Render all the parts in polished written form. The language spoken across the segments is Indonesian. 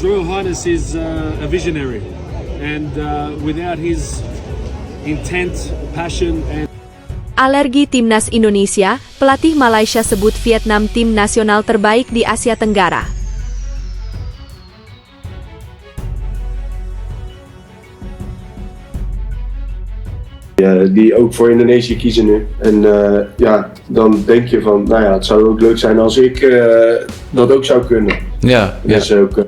His Royal Highness is a visionary, and without his intent, passion, and Alergi Timnas Indonesia, pelatih Malaysia sebut Vietnam tim nasional terbaik di Asia Tenggara. Ja, die ook voor Indonesië kiezen nu. En ja, dan denk je van, nou ja, het zou ook leuk zijn als ik dat ook zou kunnen. Ja, Dus ook,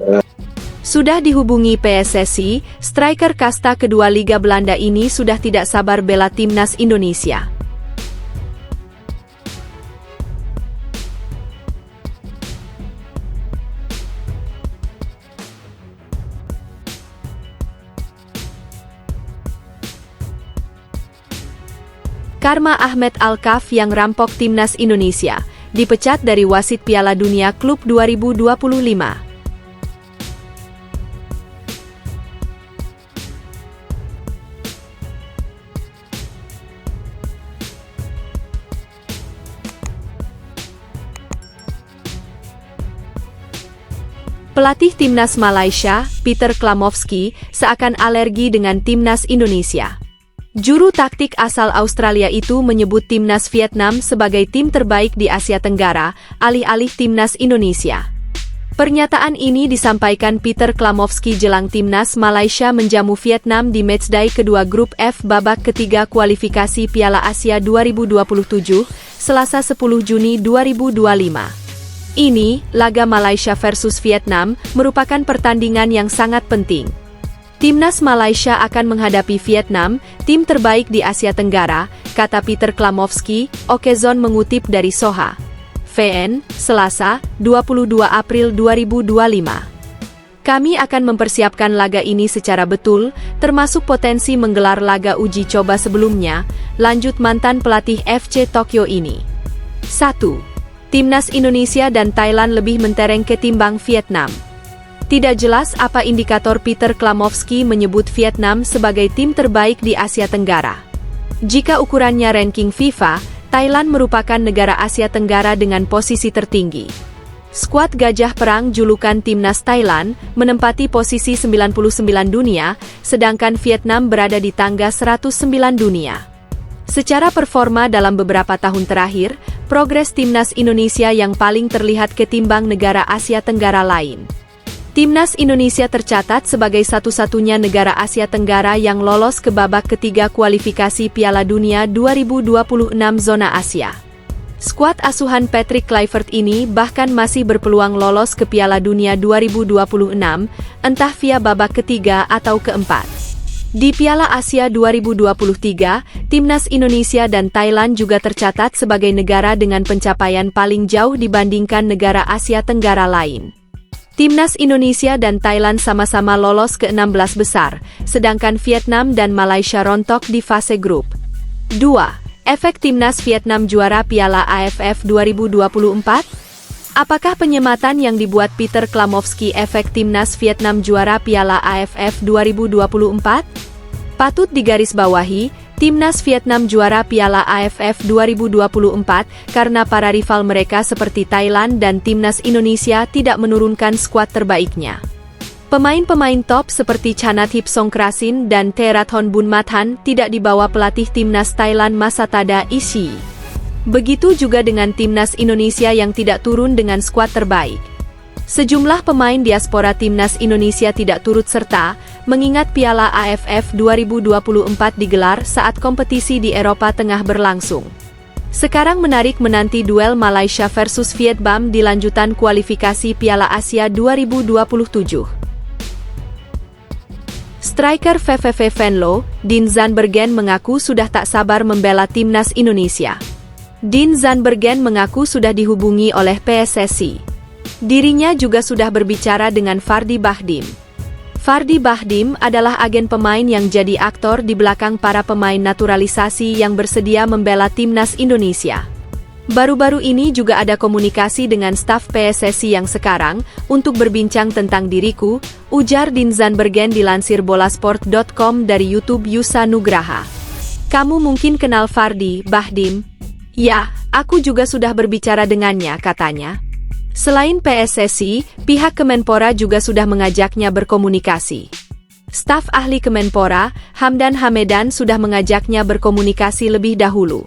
Sudah dihubungi PSSI, striker kasta kedua Liga Belanda ini sudah tidak sabar bela Timnas Indonesia. Karma Ahmed Al-Kaf yang rampok Timnas Indonesia, dipecat dari wasit Piala Dunia Klub 2025. Pelatih Timnas Malaysia, Peter Klamovski, seakan alergi dengan Timnas Indonesia. Juru taktik asal Australia itu menyebut Timnas Vietnam sebagai tim terbaik di Asia Tenggara, alih-alih Timnas Indonesia. Pernyataan ini disampaikan Peter Klamovski jelang Timnas Malaysia menjamu Vietnam di matchday kedua grup F babak ketiga kualifikasi Piala Asia 2027, Selasa 10 Juni 2025. Ini, laga Malaysia versus Vietnam, merupakan pertandingan yang sangat penting. Timnas Malaysia akan menghadapi Vietnam, tim terbaik di Asia Tenggara, kata Peter Klamovski, Okezon mengutip dari Soha. VN, Selasa, 22 April 2025. Kami akan mempersiapkan laga ini secara betul, termasuk potensi menggelar laga uji coba sebelumnya, lanjut mantan pelatih FC Tokyo ini. 1. Timnas Indonesia dan Thailand lebih mentereng ketimbang Vietnam. Tidak jelas apa indikator Peter Klamovski menyebut Vietnam sebagai tim terbaik di Asia Tenggara. Jika ukurannya ranking FIFA, Thailand merupakan negara Asia Tenggara dengan posisi tertinggi. Skuad Gajah Perang julukan Timnas Thailand menempati posisi 99 dunia, sedangkan Vietnam berada di tangga 109 dunia. Secara performa dalam beberapa tahun terakhir, progres Timnas Indonesia yang paling terlihat ketimbang negara Asia Tenggara lain. Timnas Indonesia tercatat sebagai satu-satunya negara Asia Tenggara yang lolos ke babak ketiga kualifikasi Piala Dunia 2026 zona Asia. Skuad asuhan Patrick Kluivert ini bahkan masih berpeluang lolos ke Piala Dunia 2026, entah via babak ketiga atau keempat. Di Piala Asia 2023, Timnas Indonesia dan Thailand juga tercatat sebagai negara dengan pencapaian paling jauh dibandingkan negara Asia Tenggara lain. Timnas Indonesia dan Thailand sama-sama lolos ke 16 besar, sedangkan Vietnam dan Malaysia rontok di fase grup. 2. Efek Timnas Vietnam juara Piala AFF 2024? Apakah penyematan yang dibuat Peter Klamovski efek Timnas Vietnam juara Piala AFF 2024? Patut digarisbawahi, Timnas Vietnam juara Piala AFF 2024 karena para rival mereka seperti Thailand dan Timnas Indonesia tidak menurunkan skuad terbaiknya. Pemain-pemain top seperti Chanathip Songkrasin dan Therathon Bunmathan tidak dibawa pelatih Timnas Thailand Masatada Ishii. Begitu juga dengan Timnas Indonesia yang tidak turun dengan skuad terbaik. Sejumlah pemain diaspora Timnas Indonesia tidak turut serta, mengingat Piala AFF 2024 digelar saat kompetisi di Eropa Tengah berlangsung. Sekarang menarik menanti duel Malaysia versus Vietnam di lanjutan kualifikasi Piala Asia 2027. Striker VVV Venlo, Dean Zandbergen mengaku sudah tak sabar membela Timnas Indonesia. Dean Zandbergen mengaku sudah dihubungi oleh PSSI. Dirinya juga sudah berbicara dengan Fardy Bahdim. Fardy Bahdim adalah agen pemain yang jadi aktor di belakang para pemain naturalisasi yang bersedia membela Timnas Indonesia. Baru-baru ini juga ada komunikasi dengan staf PSSI yang sekarang untuk berbincang tentang diriku, ujar Dean Zandbergen dilansir bolasport.com dari YouTube Yusa Nugraha. Kamu mungkin kenal Fardy Bahdim? Ya, aku juga sudah berbicara dengannya, katanya. Selain PSSI, pihak Kemenpora juga sudah mengajaknya berkomunikasi. Staf ahli Kemenpora, Hamdan Hamedan sudah mengajaknya berkomunikasi lebih dahulu.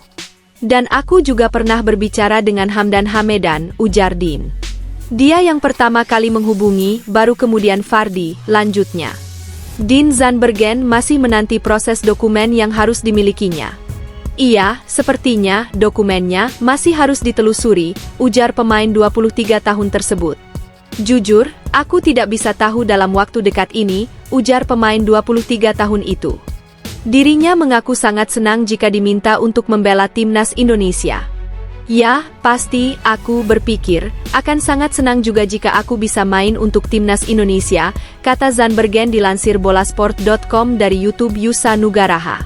Dan aku juga pernah berbicara dengan Hamdan Hamedan, ujar Din. Dia yang pertama kali menghubungi, baru kemudian Fardi, lanjutnya. Din Zandbergen masih menanti proses dokumen yang harus dimilikinya. Iya, sepertinya dokumennya masih harus ditelusuri, ujar pemain 23 tahun tersebut. Jujur, aku tidak bisa tahu dalam waktu dekat ini, ujar pemain 23 tahun itu. Dirinya mengaku sangat senang jika diminta untuk membela timnas Indonesia. Ya, pasti, aku berpikir, akan sangat senang juga jika aku bisa main untuk timnas Indonesia, kata Zandbergen dilansir bolasport.com dari YouTube Yusa Nugaraha.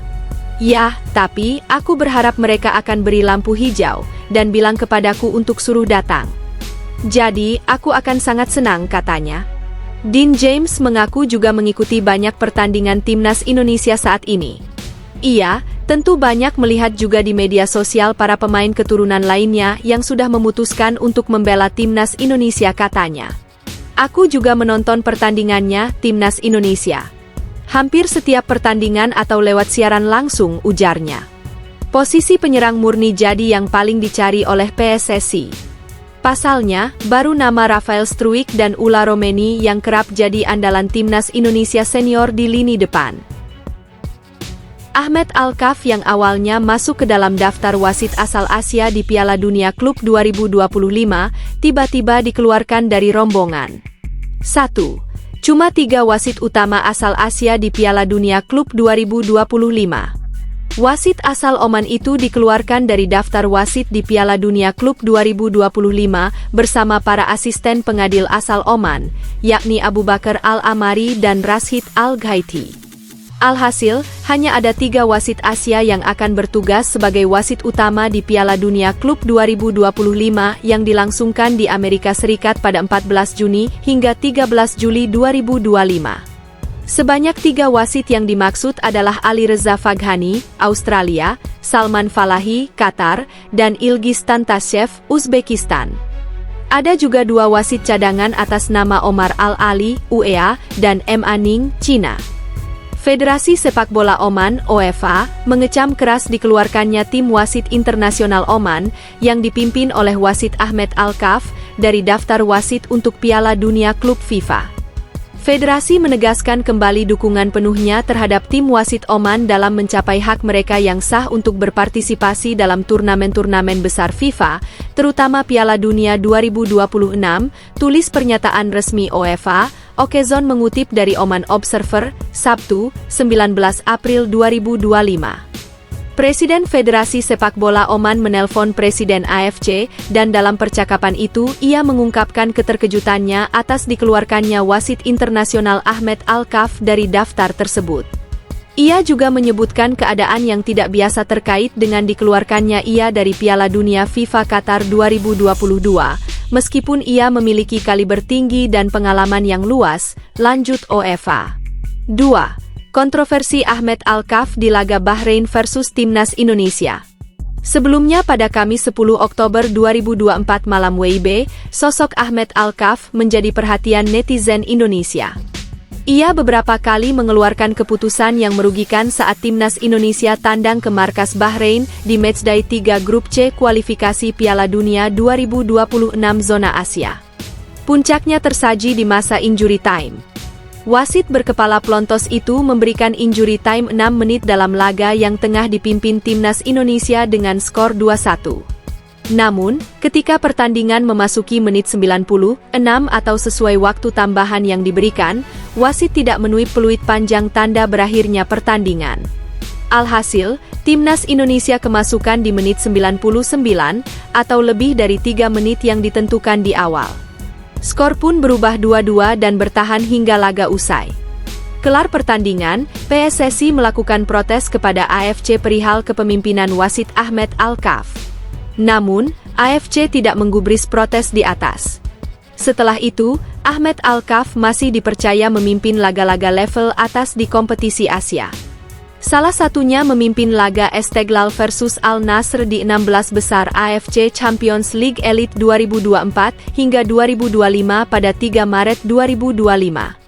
Ya, tapi, aku berharap mereka akan beri lampu hijau, dan bilang kepadaku untuk suruh datang. Jadi, aku akan sangat senang, katanya. Dean James mengaku juga mengikuti banyak pertandingan timnas Indonesia saat ini. Ia tentu banyak melihat juga di media sosial para pemain keturunan lainnya yang sudah memutuskan untuk membela timnas Indonesia, katanya. Aku juga menonton pertandingannya, timnas Indonesia. Hampir setiap pertandingan atau lewat siaran langsung, ujarnya. Posisi penyerang murni jadi yang paling dicari oleh PSSI. Pasalnya, baru nama Rafael Struijk dan Ula Romeni yang kerap jadi andalan timnas Indonesia senior di lini depan. Ahmed Alkaf yang awalnya masuk ke dalam daftar wasit asal Asia di Piala Dunia Klub 2025, tiba-tiba dikeluarkan dari rombongan. 1. Cuma 3 wasit utama asal Asia di Piala Dunia Klub 2025. Wasit asal Oman itu dikeluarkan dari daftar wasit di Piala Dunia Klub 2025 bersama para asisten pengadil asal Oman, yakni Abu Bakar Al-Amari dan Rashid Al-Ghaiti. Alhasil, hanya ada 3 wasit Asia yang akan bertugas sebagai wasit utama di Piala Dunia Klub 2025 yang dilangsungkan di Amerika Serikat pada 14 Juni hingga 13 Juli 2025. Sebanyak 3 wasit yang dimaksud adalah Ali Reza Faghani, Australia, Salman Falahi, Qatar, dan Ilgiz Tantashev, Uzbekistan. Ada juga 2 wasit cadangan atas nama Omar Al-Ali, UEA, dan M. Aning, Cina. Federasi Sepak Bola Oman, OFA, mengecam keras dikeluarkannya tim wasit internasional Oman yang dipimpin oleh wasit Ahmed Alkaf dari daftar wasit untuk Piala Dunia Klub FIFA. Federasi menegaskan kembali dukungan penuhnya terhadap tim wasit Oman dalam mencapai hak mereka yang sah untuk berpartisipasi dalam turnamen-turnamen besar FIFA, terutama Piala Dunia 2026, tulis pernyataan resmi OFA. Okezon mengutip dari Oman Observer, Sabtu, 19 April 2025. Presiden Federasi Sepak Bola Oman menelpon Presiden AFC, dan dalam percakapan itu ia mengungkapkan keterkejutannya atas dikeluarkannya wasit internasional Ahmed Alkaf dari daftar tersebut. Ia juga menyebutkan keadaan yang tidak biasa terkait dengan dikeluarkannya ia dari Piala Dunia FIFA Qatar 2022, meskipun ia memiliki kaliber tinggi dan pengalaman yang luas, lanjut OFA. 2. Kontroversi Ahmed Alkaf di laga Bahrain versus Timnas Indonesia. Sebelumnya pada Kamis 10 Oktober 2024 malam WIB, sosok Ahmed Alkaf menjadi perhatian netizen Indonesia. Ia beberapa kali mengeluarkan keputusan yang merugikan saat Timnas Indonesia tandang ke markas Bahrain di matchday 3 Grup C kualifikasi Piala Dunia 2026 zona Asia. Puncaknya tersaji di masa injury time. Wasit berkepala plontos itu memberikan injury time 6 menit dalam laga yang tengah dipimpin Timnas Indonesia dengan skor 2-1. Namun, ketika pertandingan memasuki menit 96 atau sesuai waktu tambahan yang diberikan, wasit tidak menuip peluit panjang tanda berakhirnya pertandingan. Alhasil, Timnas Indonesia kemasukan di menit 99 atau lebih dari 3 menit yang ditentukan di awal. Skor pun berubah 2-2 dan bertahan hingga laga usai. Kelar pertandingan, PSSI melakukan protes kepada AFC perihal kepemimpinan wasit Ahmed Alkaf. Namun, AFC tidak menggubris protes di atas. Setelah itu, Ahmed Alkaf masih dipercaya memimpin laga-laga level atas di kompetisi Asia. Salah satunya memimpin laga Esteghlal versus Al Nassr di 16 besar AFC Champions League Elite 2024 hingga 2025 pada 3 Maret 2025.